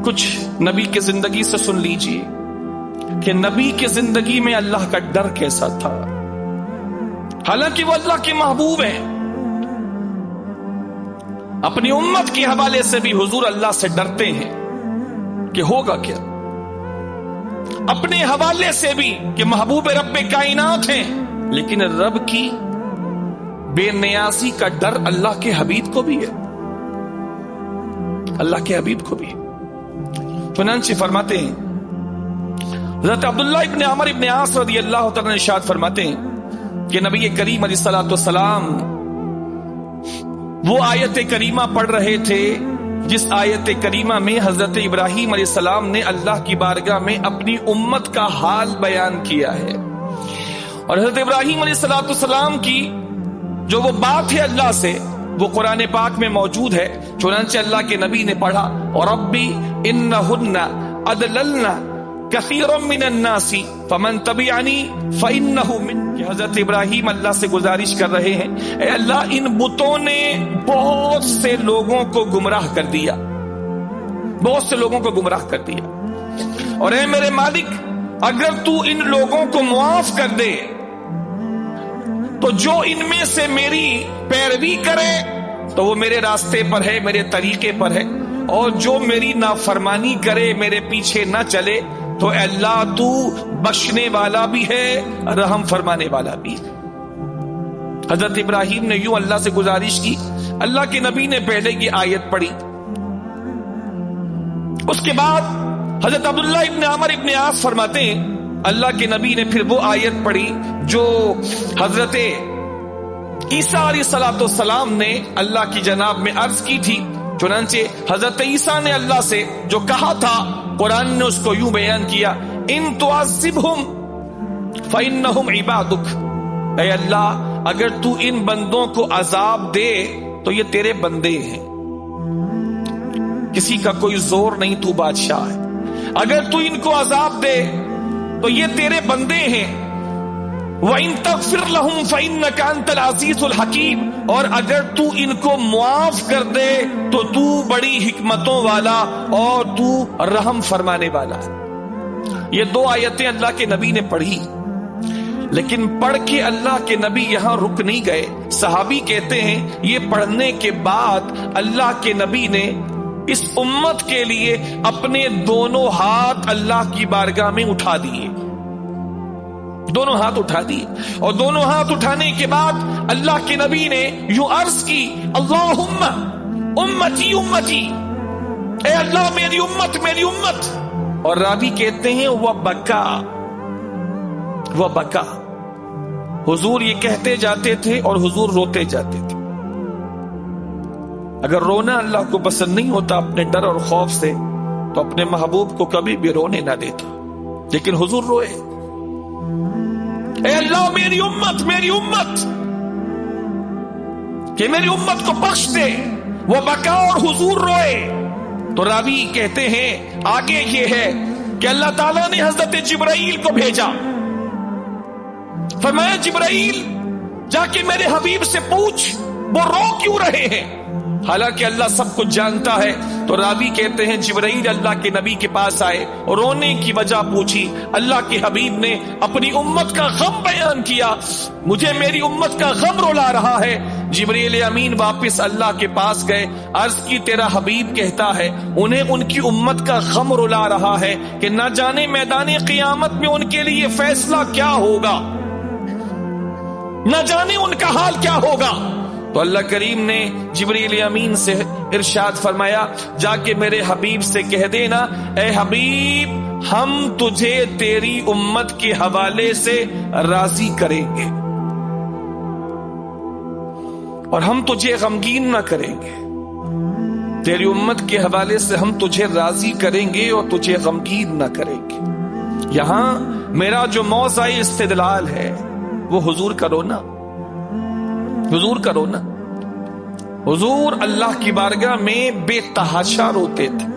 کچھ نبی کی زندگی سے سن لیجئے کہ نبی کی زندگی میں اللہ کا ڈر کیسا تھا. حالانکہ وہ اللہ کے محبوب ہیں، اپنی امت کے حوالے سے بھی حضور اللہ سے ڈرتے ہیں کہ ہوگا کیا، اپنے حوالے سے بھی کہ محبوب رب کائنات ہیں، لیکن رب کی بے نیازی کا ڈر اللہ کے حبیب کو بھی ہے، اللہ کے حبیب کو بھی. چنانچہ فرماتے ہیں حضرت عبداللہ ابن عمر ابن عاص رضی اللہ تعالیٰ ارشاد فرماتے ہیں کہ نبی کریم علیہ الصلوۃ والسلام وہ آیت کریمہ پڑھ رہے تھے جس آیت کریمہ میں حضرت ابراہیم علیہ السلام نے اللہ کی بارگاہ میں اپنی امت کا حال بیان کیا ہے. اور حضرت ابراہیم علیہ الصلوۃ والسلام کی جو وہ بات ہے اللہ سے، وہ قرآن پاک میں موجود ہے. چنانچہ اللہ کے نبی نے پڑھا اور ربی انہن اضللن کثیرا من الناس فمن تبعنی فانہ منی. حضرت ابراہیم اللہ سے گزارش کر رہے ہیں، اے اللہ ان بتوں نے بہت سے لوگوں کو گمراہ کر دیا، بہت سے لوگوں کو گمراہ کر دیا، اور اے میرے مالک اگر تو ان لوگوں کو معاف کر دے تو جو ان میں سے میری پیروی کرے تو وہ میرے راستے پر ہے، میرے طریقے پر ہے، اور جو میری نافرمانی کرے، میرے پیچھے نہ چلے، تو اے اللہ تو بخشنے والا بھی ہے، رحم فرمانے والا بھی ہے. حضرت ابراہیم نے یوں اللہ سے گزارش کی. اللہ کے نبی نے پہلے یہ آیت پڑھی. اس کے بعد حضرت عبداللہ ابن عمر ابن عاص فرماتے ہیں اللہ کے نبی نے پھر وہ آیت پڑھی جو حضرت عیسیٰ علیہ الصلوۃ والسلام نے اللہ کی جناب میں عرض کی تھی. چنانچہ حضرت عیسیٰ نے اللہ سے جو کہا تھا، قرآن نے اس کو یوں بیان کیا، ان تعذبہم فإنہم عبادک. اے اللہ اگر تو ان بندوں کو عذاب دے تو یہ تیرے بندے ہیں، کسی کا کوئی زور نہیں، تو بادشاہ ہے. اگر تو ان کو عذاب دے تو یہ تیرے بندے ہیں. وَإِن تَغْفِرْ لَهُمْ فَإِنَّكَ أَنْتَ الْعَزِيزُ الْحَكِيمُ. اور اگر تو ان کو معاف کر دے تو تو بڑی حکمتوں والا اور تو رحم فرمانے والا. یہ دو آیتیں اللہ کے نبی نے پڑھی، لیکن پڑھ کے اللہ کے نبی یہاں رک نہیں گئے. صحابی کہتے ہیں یہ پڑھنے کے بعد اللہ کے نبی نے اس امت کے لیے اپنے دونوں ہاتھ اللہ کی بارگاہ میں اٹھا دیے، دونوں ہاتھ اٹھا دیے. اور دونوں ہاتھ اٹھانے کے بعد اللہ کے نبی نے یوں عرض کی، اللہم امتی امتی، اے اللہ میری امت میری امت. اور راوی کہتے ہیں وہ بکا. حضور یہ کہتے جاتے تھے اور حضور روتے جاتے تھے. اگر رونا اللہ کو پسند نہیں ہوتا اپنے ڈر اور خوف سے تو اپنے محبوب کو کبھی بھی رونے نہ دیتا، لیکن حضور روئے، اے اللہ میری امت کہ میری امت کو بخش دے. وہ بکا اور حضور روئے. تو راوی کہتے ہیں آگے یہ ہے کہ اللہ تعالیٰ نے حضرت جبرائیل کو بھیجا، فرمایا جبرائیل جا کے میرے حبیب سے پوچھ وہ رو کیوں رہے ہیں، حالانکہ اللہ سب کچھ جانتا ہے. تو راوی کہتے ہیں جبرائیل اللہ کے نبی کے پاس آئے اور رونے کی وجہ پوچھی. اللہ کے حبیب نے اپنی امت کا غم بیان کیا، مجھے میری امت کا غم رلا رہا ہے. جبرائیل امین واپس اللہ کے پاس گئے، عرض کی تیرا حبیب کہتا ہے انہیں ان کی امت کا غم رلا رہا ہے کہ نہ جانے میدان قیامت میں ان کے لیے فیصلہ کیا ہوگا، نہ جانے ان کا حال کیا ہوگا. تو اللہ کریم نے جبرائیل امین سے ارشاد فرمایا جا کے میرے حبیب سے کہہ دینا، اے حبیب ہم تجھے تیری امت کے حوالے سے راضی کریں گے اور ہم تجھے غمگین نہ کریں گے. تیری امت کے حوالے سے ہم تجھے راضی کریں گے اور تجھے غمگین نہ کریں گے. یہاں میرا جو موضع استدلال ہے وہ حضور کا رونا، حضور کا رونا. حضور اللہ کی بارگاہ میں بے تحاشا روتے تھے.